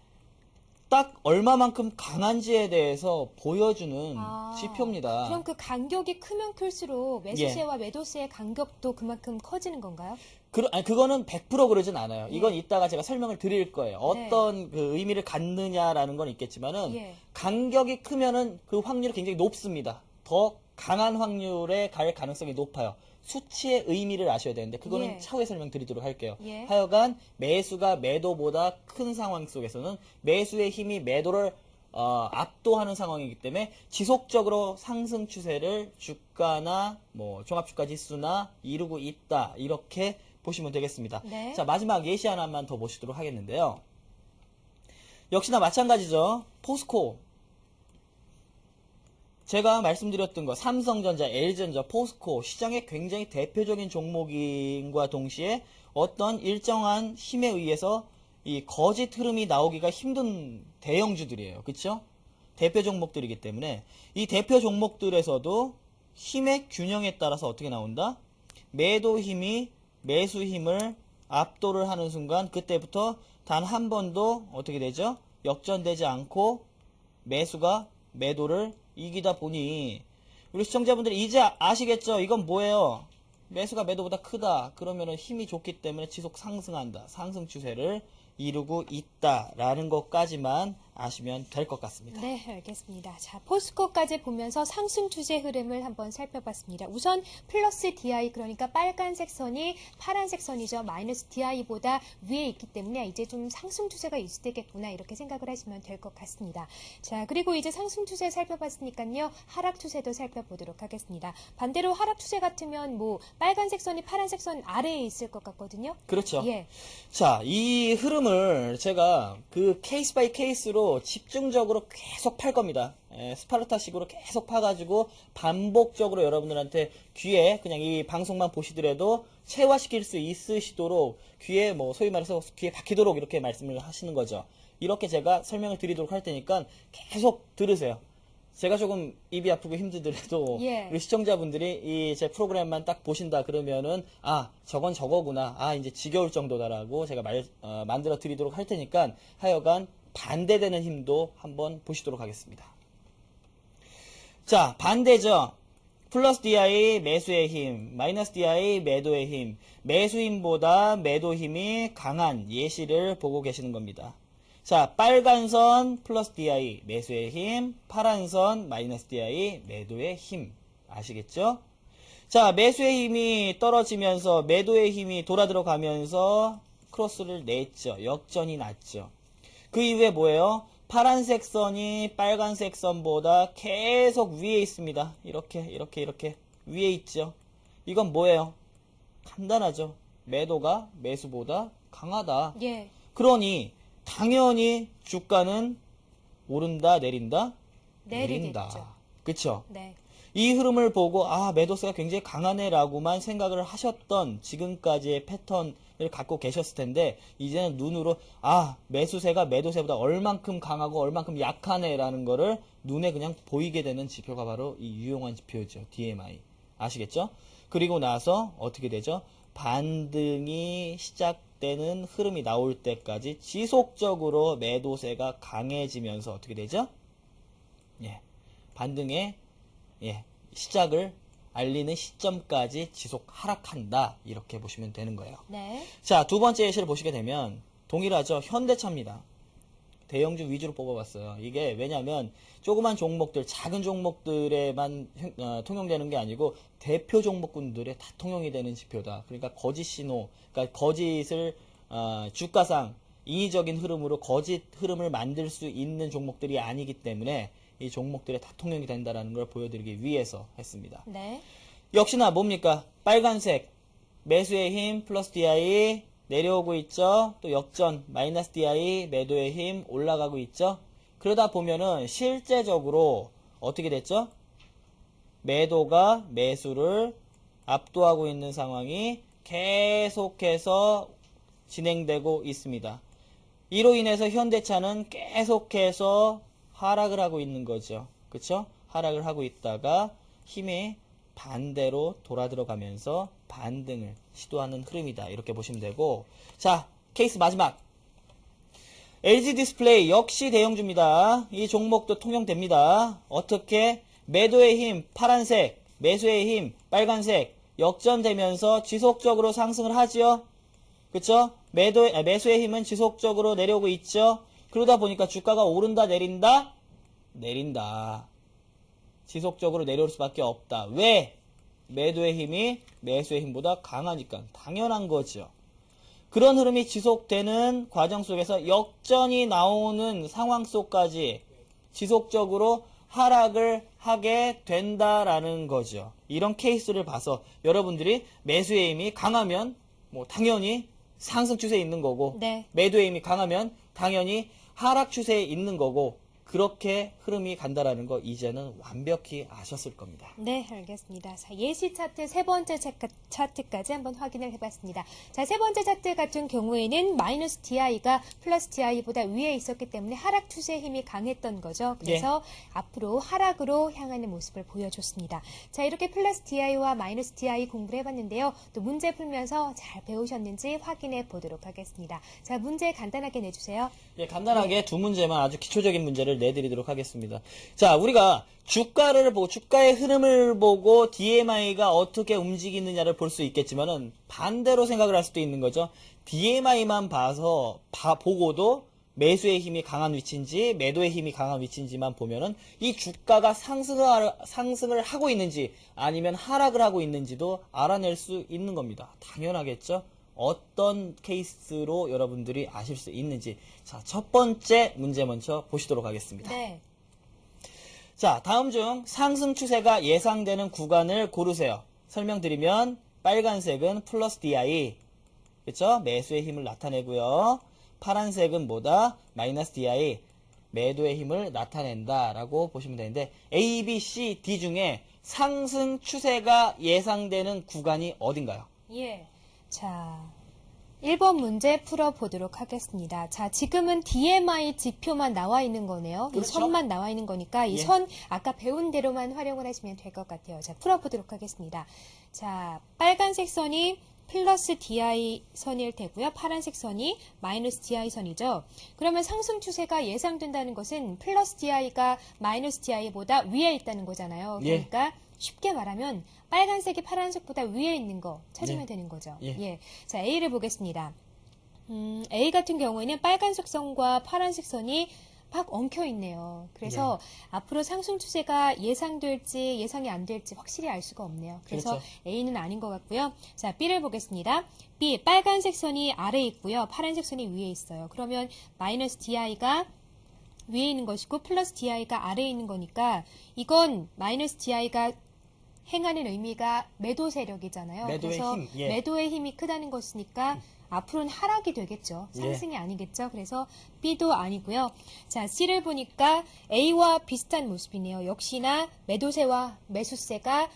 딱 얼마만큼 강한지에 대해서 보여주는 지표입니다. 그럼 그 간격이 크면 클수록 예. 매수세와 매도세의 간격도 그만큼 커지는 건가요? 그거는 100% 그러진 않아요. 예. 이건 이따가 제가 설명을 드릴 거예요. 어떤 그 의미를 갖느냐라는 건 있겠지만은 예. 간격이 크면은 그 확률이 굉장히 높습니다. 더 강한 확률에 갈 가능성이 높아요. 수치의 의미를 아셔야 되는데 그거는 예. 차후에 설명드리도록 할게요. 예. 하여간 매수가 매도보다 큰 상황 속에서는 매수의 힘이 매도를 압도하는 상황이기 때문에 지속적으로 상승 추세를 주가나 뭐 종합주가 지수나 이루고 있다 이렇게 보시면 되겠습니다. 네. 자, 마지막 예시 하나만 더 보시도록 하겠는데요. 역시나 마찬가지죠. 포스코. 제가 말씀드렸던 거 삼성전자, LG전자, 포스코 시장의 굉장히 대표적인 종목인과 동시에 어떤 일정한 힘에 의해서 이 거짓 흐름이 나오기가 힘든 대형주들이에요. 그렇죠? 대표 종목들이기 때문에 이 대표 종목들에서도 힘의 균형에 따라서 어떻게 나온다? 매도 힘이 매수 힘을 압도를 하는 순간 그때부터 단 한 번도 어떻게 되죠? 역전되지 않고 매수가 매도를 이기다 보니 우리 시청자분들이 이제 아시겠죠? 이건 뭐예요? 매수가 매도보다 크다. 그러면은 힘이 좋기 때문에 지속 상승한다. 상승 추세를 이루고 있다라는 것까지만 아시면 될 것 같습니다. 네, 알겠습니다. 자, 포스코까지 보면서 상승 추세 흐름을 한번 살펴봤습니다. 우선 플러스 DI, 그러니까 빨간색 선이 파란색 선이죠. 마이너스 DI보다 위에 있기 때문에 이제 좀 상승 추세가 있을 때겠구나 이렇게 생각을 하시면 될 것 같습니다. 자, 그리고 이제 상승 추세 살펴봤으니까요. 하락 추세도 살펴보도록 하겠습니다. 반대로 하락 추세 같으면 뭐 빨간색 선이 파란색 선 아래에 있을 것 같거든요. 그렇죠. 예. 자, 이 흐름을 제가 그 케이스 바이 케이스로 집중적으로 계속 팔 겁니다. 스파르타식으로 계속 파가지고 반복적으로 여러분들한테 귀에 그냥 이 방송만 보시더라도 체화시킬 수 있으시도록 귀에 뭐 소위 말해서 귀에 박히도록 이렇게 말씀을 하시는 거죠. 이렇게 제가 설명을 드리도록 할 테니까 계속 들으세요. 제가 조금 입이 아프고 힘들더라도 예. 우리 시청자분들이 이 제 프로그램만 딱 보신다 그러면은 저건 저거구나, 이제 지겨울 정도다라고 제가 만들어 드리도록 할 테니까 하여간 반대되는 힘도 한번 보시도록 하겠습니다. 자, 반대죠. 플러스 DI 매수의 힘, 마이너스 DI 매도의 힘, 매수 힘보다 매도 힘이 강한 예시를 보고 계시는 겁니다. 자, 빨간 선 플러스 DI 매수의 힘, 파란 선 마이너스 DI 매도의 힘. 아시겠죠? 자, 매수의 힘이 떨어지면서 매도의 힘이 돌아 들어가면서 크로스를 냈죠. 역전이 났죠. 그 이후에 뭐예요? 파란색 선이 빨간색 선보다 계속 위에 있습니다. 이렇게 위에 있죠. 이건 뭐예요? 간단하죠. 매도가 매수보다 강하다. 예. 그러니 당연히 주가는 오른다, 내린다? 내리겠죠. 그쵸? 네. 이 흐름을 보고 매도세가 굉장히 강하네라고만 생각을 하셨던 지금까지의 패턴을 갖고 계셨을 텐데 이제는 눈으로 매수세가 매도세보다 얼만큼 강하고 얼만큼 약하네라는 거를 눈에 그냥 보이게 되는 지표가 바로 이 유용한 지표죠. DMI. 아시겠죠? 그리고 나서 어떻게 되죠? 반등이 시작되는 흐름이 나올 때까지 지속적으로 매도세가 강해지면서 어떻게 되죠? 반등의 시작을 알리는 시점까지 지속 하락한다. 이렇게 보시면 되는 거예요. 네. 자, 두 번째 예시를 보시게 되면 동일하죠. 현대차입니다. 대형주 위주로 뽑아봤어요. 이게 왜냐면 조그만 종목들, 작은 종목들에만 통용되는 게 아니고 대표 종목군들에 다 통용이 되는 지표다. 그러니까 거짓 신호, 그러니까 거짓을 주가상 인위적인 흐름으로 거짓 흐름을 만들 수 있는 종목들이 아니기 때문에 이 종목들에 다 통용이 된다는 걸 보여드리기 위해서 했습니다. 네. 역시나 뭡니까? 빨간색 매수의 힘 플러스 DI 내려오고 있죠. 또 역전 마이너스 DI 매도의 힘 올라가고 있죠. 그러다 보면은 실제적으로 어떻게 됐죠? 매도가 매수를 압도하고 있는 상황이 계속해서 진행되고 있습니다. 이로 인해서 현대차는 계속해서 하락을 하고 있는 거죠. 그쵸? 하락을 하고 있다가 힘이 반대로 돌아 들어가면서 반등을 시도하는 흐름이다. 이렇게 보시면 되고, 자, 케이스 마지막. LG 디스플레이 역시 대형주입니다. 이 종목도 통용됩니다. 어떻게? 매도의 힘 파란색, 매수의 힘 빨간색 역전되면서 지속적으로 상승을 하지요. 그쵸? 매수의 힘은 지속적으로 내려오고 있죠. 그러다 보니까 주가가 오른다 내린다? 내린다. 지속적으로 내려올 수밖에 없다. 왜? 매도의 힘이 매수의 힘보다 강하니까. 당연한 거죠. 그런 흐름이 지속되는 과정 속에서 역전이 나오는 상황 속까지 지속적으로 하락을 하게 된다라는 거죠. 이런 케이스를 봐서 여러분들이 매수의 힘이 강하면 뭐 당연히 상승 추세에 있는 거고, 네. 매도의 힘이 강하면 당연히 하락 추세에 있는 거고, 그렇게 흐름이 간다라는 거 이제는 완벽히 아셨을 겁니다. 네, 알겠습니다. 자, 예시 차트 세 번째 차트까지 한번 확인을 해봤습니다. 자, 세 번째 차트 같은 경우에는 마이너스 DI가 플러스 DI보다 위에 있었기 때문에 하락 추세의 힘이 강했던 거죠. 그래서 앞으로 하락으로 향하는 모습을 보여줬습니다. 자, 이렇게 플러스 DI와 마이너스 DI 공부를 해봤는데요. 또 문제 풀면서 잘 배우셨는지 확인해 보도록 하겠습니다. 자, 문제 간단하게 내주세요. 예, 간단하게 두 문제만 아주 기초적인 문제를 내드리도록 하겠습니다. 자, 우리가 주가를 보고, 주가의 흐름을 보고 DMI가 어떻게 움직이느냐를 볼 수 있겠지만은 반대로 생각을 할 수도 있는 거죠. DMI만 보고도 매수의 힘이 강한 위치인지 매도의 힘이 강한 위치인지만 보면은 이 주가가 상승을 하고 있는지 아니면 하락을 하고 있는지도 알아낼 수 있는 겁니다. 당연하겠죠? 어떤 케이스로 여러분들이 아실 수 있는지. 자, 첫 번째 문제 먼저 보시도록 하겠습니다. 네. 자, 다음 중 상승 추세가 예상되는 구간을 고르세요. 설명드리면 빨간색은 플러스 DI, 그쵸? 매수의 힘을 나타내고요. 파란색은 뭐다? 마이너스 DI, 매도의 힘을 나타낸다라고 보시면 되는데 A, B, C, D 중에 상승 추세가 예상되는 구간이 어딘가요? 예. 자, 1번 문제 풀어보도록 하겠습니다. 자, 지금은 DMI 지표만 나와 있는 거네요. 이 그렇죠. 선만 나와 있는 거니까 이 예. 선 아까 배운 대로만 활용을 하시면 될 것 같아요. 자, 풀어보도록 하겠습니다. 자, 빨간색 선이 플러스 DI 선일 테고요. 파란색 선이 마이너스 DI 선이죠. 그러면 상승 추세가 예상된다는 것은 플러스 DI가 마이너스 DI보다 위에 있다는 거잖아요. 예. 그러니까 쉽게 말하면 빨간색이 파란색보다 위에 있는 거 찾으면 예. 되는 거죠. 예. 자, A를 보겠습니다. A 같은 경우에는 빨간색 선과 파란색 선이 막 엉켜 있네요. 그래서 앞으로 상승 추세가 예상될지 예상이 안 될지 확실히 알 수가 없네요. 그래서 그렇죠. A는 아닌 것 같고요. 자, B를 보겠습니다. B, 빨간색 선이 아래에 있고요. 파란색 선이 위에 있어요. 그러면 마이너스 DI가 위에 있는 것이고 플러스 DI가 아래에 있는 거니까 이건 마이너스 DI가 행하는 의미가 매도 세력이잖아요. 매도의 그래서 힘, 예. 매도의 힘이 크다는 것이니까 앞으로는 하락이 되겠죠. 상승이 아니겠죠. 그래서 B도 아니고요. 자, C를 보니까 A와 비슷한 모습이네요. 역시나 매도세와 매수세가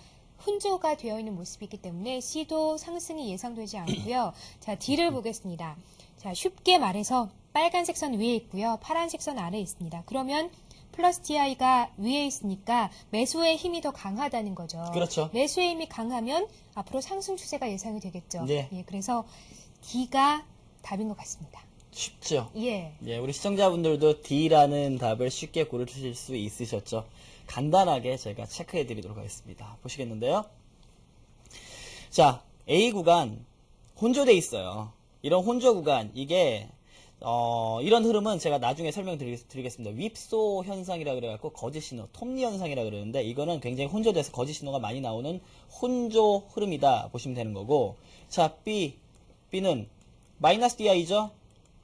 혼조가 되어 있는 모습이기 때문에 C도 상승이 예상되지 않고요. 자, D를 보겠습니다. 자, 쉽게 말해서 빨간색 선 위에 있고요. 파란색 선 아래에 있습니다. 그러면 플러스 DI가 위에 있으니까 매수의 힘이 더 강하다는 거죠. 그렇죠. 매수의 힘이 강하면 앞으로 상승 추세가 예상이 되겠죠. 네. 예, 그래서 D가 답인 것 같습니다. 쉽죠? 예. 예, 우리 시청자분들도 D라는 답을 쉽게 고르실 수 있으셨죠? 간단하게 제가 체크해 드리도록 하겠습니다. 보시겠는데요? 자, A 구간 혼조돼 있어요. 이런 혼조 구간, 이게 이런 흐름은 제가 나중에 설명드리겠습니다. 윕소 현상이라 그래갖고 거짓 신호, 톱니 현상이라 그러는데 이거는 굉장히 혼조돼서 거짓 신호가 많이 나오는 혼조 흐름이다 보시면 되는 거고. 자, B는 마이너스 DI죠?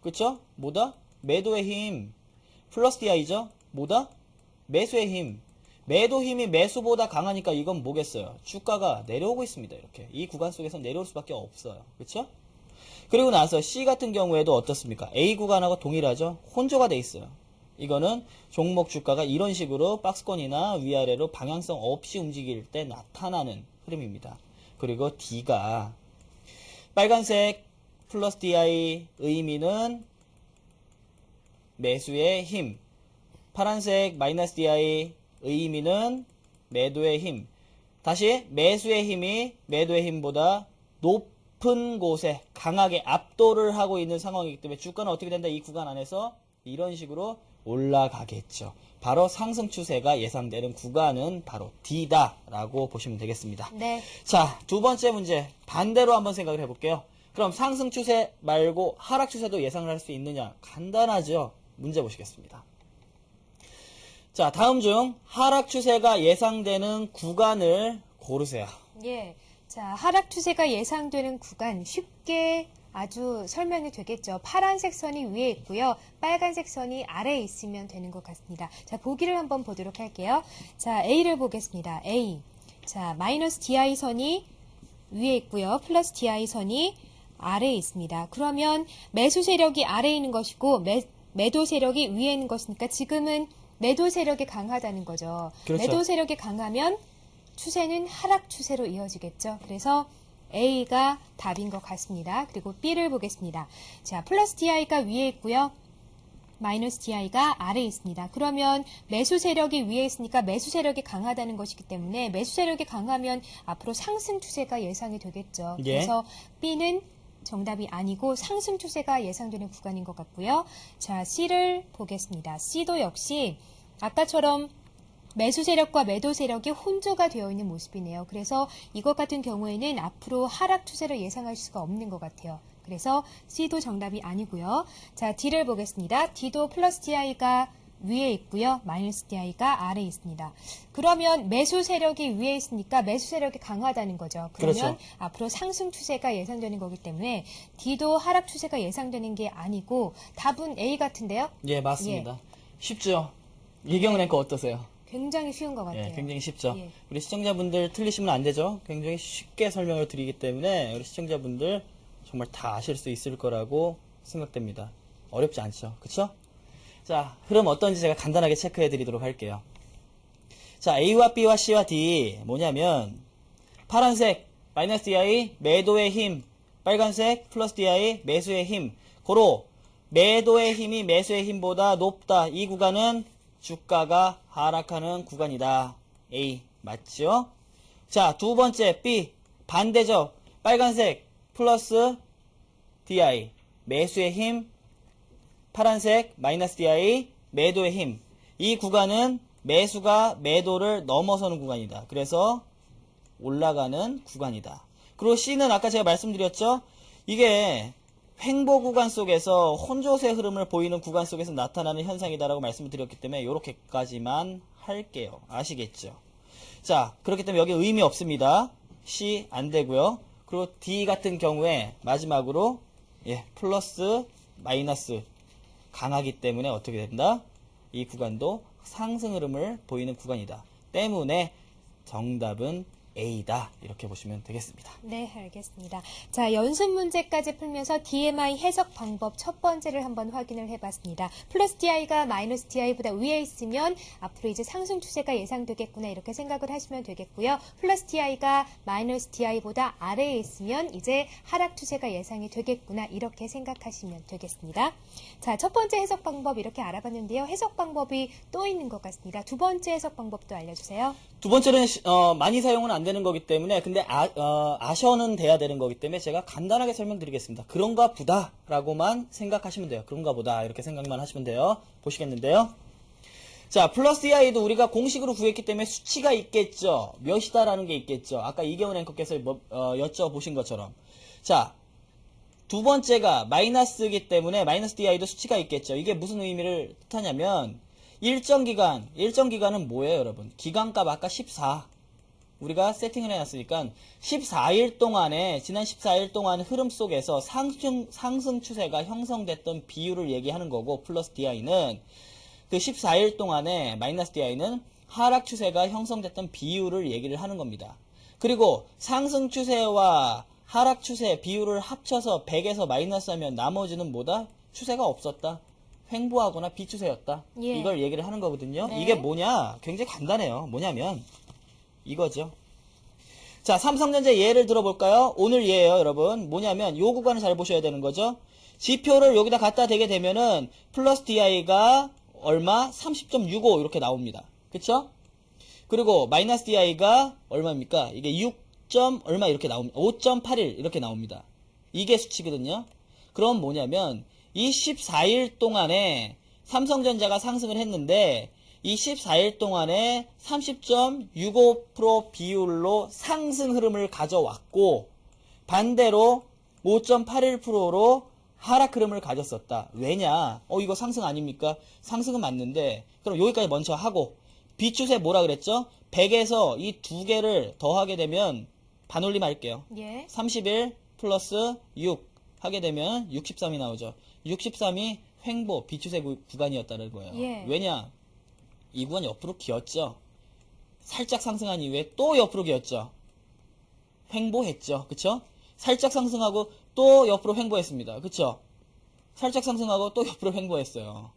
그쵸? 뭐다? 매도의 힘. 플러스 DI죠? 뭐다? 매수의 힘. 매도 힘이 매수보다 강하니까 이건 뭐겠어요? 주가가 내려오고 있습니다. 이렇게. 이 구간 속에서 내려올 수밖에 없어요. 그쵸? 그리고 나서 C 같은 경우에도 어떻습니까? A 구간하고 동일하죠? 혼조가 돼 있어요. 이거는 종목 주가가 이런 식으로 박스권이나 위아래로 방향성 없이 움직일 때 나타나는 흐름입니다. 그리고 D가 빨간색 플러스 DI 의미는 매수의 힘, 파란색 마이너스 DI 의미는 매도의 힘. 다시 매수의 힘이 매도의 힘보다 높은 곳에 강하게 압도를 하고 있는 상황이기 때문에 주가는 어떻게 된다? 이 구간 안에서 이런 식으로 올라가겠죠. 바로 상승 추세가 예상되는 구간은 바로 D다라고 보시면 되겠습니다. 네. 자, 두 번째 문제 반대로 한번 생각을 해볼게요. 그럼 상승 추세 말고 하락 추세도 예상을 할 수 있느냐? 간단하죠. 문제 보시겠습니다. 자, 다음 중 하락 추세가 예상되는 구간을 고르세요. 예. 자, 하락 추세가 예상되는 구간 쉽게 아주 설명이 되겠죠. 파란색 선이 위에 있고요. 빨간색 선이 아래에 있으면 되는 것 같습니다. 자, 보기를 한번 보도록 할게요. 자, A를 보겠습니다. A. 자, 마이너스 DI 선이 위에 있고요. 플러스 DI 선이 아래에 있습니다. 그러면 매수 세력이 아래에 있는 것이고 매도 세력이 위에 있는 것이니까 지금은 매도 세력이 강하다는 거죠. 그렇죠. 매도 세력이 강하면 추세는 하락 추세로 이어지겠죠. 그래서 A가 답인 것 같습니다. 그리고 B를 보겠습니다. 자, 플러스 DI가 위에 있고요. 마이너스 DI가 아래에 있습니다. 그러면 매수 세력이 위에 있으니까 매수 세력이 강하다는 것이기 때문에 매수 세력이 강하면 앞으로 상승 추세가 예상이 되겠죠. 예. 그래서 B는 정답이 아니고 상승 추세가 예상되는 구간인 것 같고요. 자, C를 보겠습니다. C도 역시 아까처럼 매수 세력과 매도 세력이 혼조가 되어 있는 모습이네요. 그래서 이것 같은 경우에는 앞으로 하락 추세를 예상할 수가 없는 것 같아요. 그래서 C도 정답이 아니고요. 자, D를 보겠습니다. D도 플러스 DI가 위에 있고요. 마이너스 DI가 아래에 있습니다. 그러면 매수 세력이 위에 있으니까 매수 세력이 강하다는 거죠. 그러면 그렇죠. 앞으로 상승 추세가 예상되는 거기 때문에 D도 하락 추세가 예상되는 게 아니고 답은 A 같은데요? 예, 맞습니다. 쉽죠? 이경은 앵커 어떠세요? 굉장히 쉬운 것 같아요. 예, 굉장히 쉽죠. 예. 우리 시청자분들 틀리시면 안 되죠. 굉장히 쉽게 설명을 드리기 때문에 우리 시청자분들 정말 다 아실 수 있을 거라고 생각됩니다. 어렵지 않죠. 그쵸? 자, 흐름 어떤지 제가 간단하게 체크해 드리도록 할게요. 자, A와 B와 C와 D 뭐냐면 파란색 마이너스 DI 매도의 힘, 빨간색 플러스 DI 매수의 힘. 고로 매도의 힘이 매수의 힘보다 높다. 이 구간은 주가가 하락하는 구간이다. A 맞죠? 자, 두 번째 B 반대죠. 빨간색 플러스 DI 매수의 힘, 파란색 마이너스 DI 매도의 힘. 이 구간은 매수가 매도를 넘어서는 구간이다. 그래서 올라가는 구간이다. 그리고 C는 아까 제가 말씀드렸죠? 이게 횡보 구간 속에서 혼조세 흐름을 보이는 구간 속에서 나타나는 현상이다라고 말씀을 드렸기 때문에 이렇게까지만 할게요. 아시겠죠? 자, 그렇기 때문에 여기 의미 없습니다. C 안 되고요. 그리고 D 같은 경우에 마지막으로 플러스 마이너스 강하기 때문에 어떻게 된다? 이 구간도 상승 흐름을 보이는 구간이다. 때문에 정답은 A다. 이렇게 보시면 되겠습니다. 네, 알겠습니다. 자, 연습 문제까지 풀면서 DMI 해석 방법 첫 번째를 한번 확인을 해봤습니다. 플러스 DI가 마이너스 DI보다 위에 있으면 앞으로 이제 상승 추세가 예상되겠구나 이렇게 생각을 하시면 되겠고요. 플러스 DI가 마이너스 DI보다 아래에 있으면 이제 하락 추세가 예상이 되겠구나 이렇게 생각하시면 되겠습니다. 자, 첫 번째 해석 방법 이렇게 알아봤는데요. 해석 방법이 또 있는 것 같습니다. 두 번째 해석 방법도 알려주세요. 두 번째는 많이 사용은 안 되는 거기 때문에 근데 아셔는 돼야 되는 거기 때문에 제가 간단하게 설명드리겠습니다. 그런가 보다 라고만 생각하시면 돼요. 그런가 보다 이렇게 생각만 하시면 돼요. 보시겠는데요. 자, 플러스 DI도 우리가 공식으로 구했기 때문에 수치가 있겠죠. 몇이다라는 게 있겠죠. 아까 이경훈 앵커께서 여쭤보신 것처럼. 자, 두 번째가 마이너스이기 때문에 마이너스 DI도 수치가 있겠죠. 이게 무슨 의미를 뜻하냐면 일정 기간은 뭐예요, 여러분? 기간값 아까 14. 우리가 세팅을 해놨으니까 14일 동안에, 지난 14일 동안 흐름 속에서 상승 추세가 형성됐던 비율을 얘기하는 거고, 플러스 DI는 그 14일 동안에 마이너스 DI는 하락 추세가 형성됐던 비율을 얘기를 하는 겁니다. 그리고 상승 추세와 하락 추세 비율을 합쳐서 100에서 마이너스하면 나머지는 뭐다? 추세가 없었다. 횡보하거나 비추세였다. 예. 이걸 얘기를 하는 거거든요. 네. 이게 뭐냐? 굉장히 간단해요. 뭐냐면 이거죠. 자, 삼성전자 예를 들어볼까요? 오늘 예예요, 여러분. 뭐냐면 요 구간을 잘 보셔야 되는 거죠. 지표를 여기다 갖다 대게 되면은 플러스 DI가 얼마? 30.65 이렇게 나옵니다. 그쵸? 그리고 마이너스 DI가 얼마입니까? 이게 6. 얼마 이렇게 나옵니다. 5.81 이렇게 나옵니다. 이게 수치거든요. 그럼 뭐냐면 이 14일 동안에 삼성전자가 상승을 했는데 이 14일 동안에 30.65% 비율로 상승 흐름을 가져왔고 반대로 5.81%로 하락 흐름을 가졌었다. 왜냐? 이거 상승 아닙니까? 상승은 맞는데 그럼 여기까지 먼저 하고 비추세 뭐라 그랬죠? 100에서 이 두 개를 더하게 되면 반올림 할게요. 예. 31 플러스 6 하게 되면 63이 나오죠. 63이 횡보 비추세 구간이었다는 거예요. 예. 왜냐? 이 구간 옆으로 기었죠. 살짝 상승한 이후에 또 옆으로 기었죠. 횡보했죠. 그쵸? 살짝 상승하고 또 옆으로 횡보했습니다. 그쵸? 살짝 상승하고 또 옆으로 횡보했어요.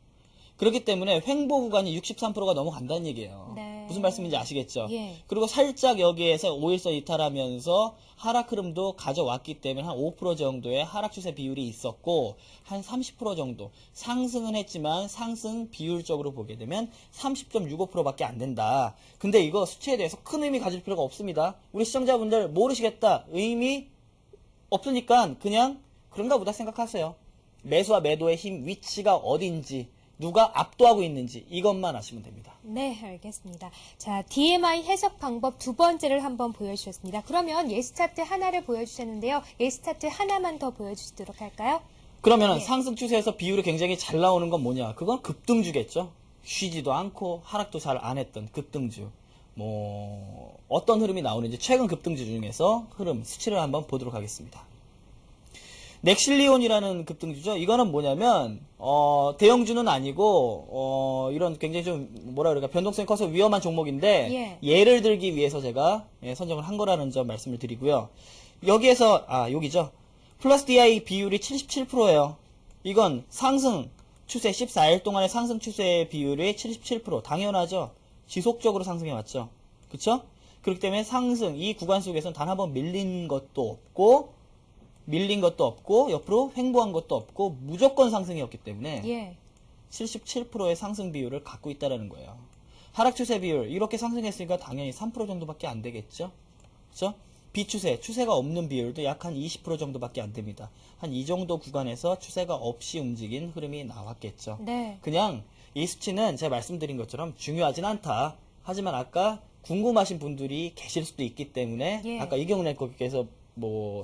그렇기 때문에 횡보 구간이 63%가 넘어간다는 얘기예요. 네. 무슨 말씀인지 아시겠죠? 예. 그리고 살짝 여기에서 5일선 이탈하면서 하락 흐름도 가져왔기 때문에 한 5% 정도의 하락 추세 비율이 있었고 한 30% 정도 상승은 했지만 상승 비율적으로 보게 되면 30.65%밖에 안 된다. 근데 이거 수치에 대해서 큰 의미 가질 필요가 없습니다. 우리 시청자분들 모르시겠다. 의미 없으니까 그냥 그런가 보다 생각하세요. 매수와 매도의 힘 위치가 어딘지 누가 압도하고 있는지 이것만 아시면 됩니다. 네, 알겠습니다. 자, DMI 해석 방법 두 번째를 한번 보여주셨습니다. 그러면 예시 차트 하나를 보여주셨는데요. 예시 차트 하나만 더 보여주시도록 할까요? 그러면 예. 상승 추세에서 비율이 굉장히 잘 나오는 건 뭐냐? 그건 급등주겠죠. 쉬지도 않고 하락도 잘 안 했던 급등주. 어떤 흐름이 나오는지 최근 급등주 중에서 흐름 수치를 한번 보도록 하겠습니다. 넥실리온이라는 급등주죠. 이거는 뭐냐면 대형주는 아니고 이런 굉장히 좀 뭐라 그럴까 변동성이 커서 위험한 종목인데 예를 들기 위해서 제가 선정을 한 거라는 점 말씀을 드리고요. 여기에서 여기죠. 플러스 DI 비율이 77%예요. 이건 상승 추세 14일 동안의 상승 추세 비율이 77%. 당연하죠. 지속적으로 상승해 왔죠. 그쵸? 그렇기 때문에 상승 이 구간 속에서는 단 한 번 밀린 것도 없고 옆으로 횡보한 것도 없고 무조건 상승이었기 때문에 77%의 상승 비율을 갖고 있다는 거예요. 하락 추세 비율 이렇게 상승했으니까 당연히 3% 정도밖에 안 되겠죠. 그렇죠? 비추세, 추세가 없는 비율도 약 한 20% 정도밖에 안 됩니다. 한 이 정도 구간에서 추세가 없이 움직인 흐름이 나왔겠죠. 네. 그냥 이 수치는 제가 말씀드린 것처럼 중요하진 않다. 하지만 아까 궁금하신 분들이 계실 수도 있기 때문에 아까 이경래 거께서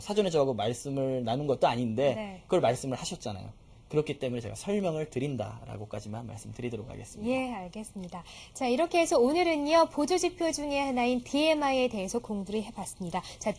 사전에 저하고 말씀을 나눈 것도 아닌데 그걸 말씀을 하셨잖아요. 그렇기 때문에 제가 설명을 드린다라고까지만 말씀드리도록 하겠습니다. 예, 알겠습니다. 자, 이렇게 해서 오늘은요, 보조지표 중에 하나인 DMI에 대해서 공부를 해봤습니다. 자,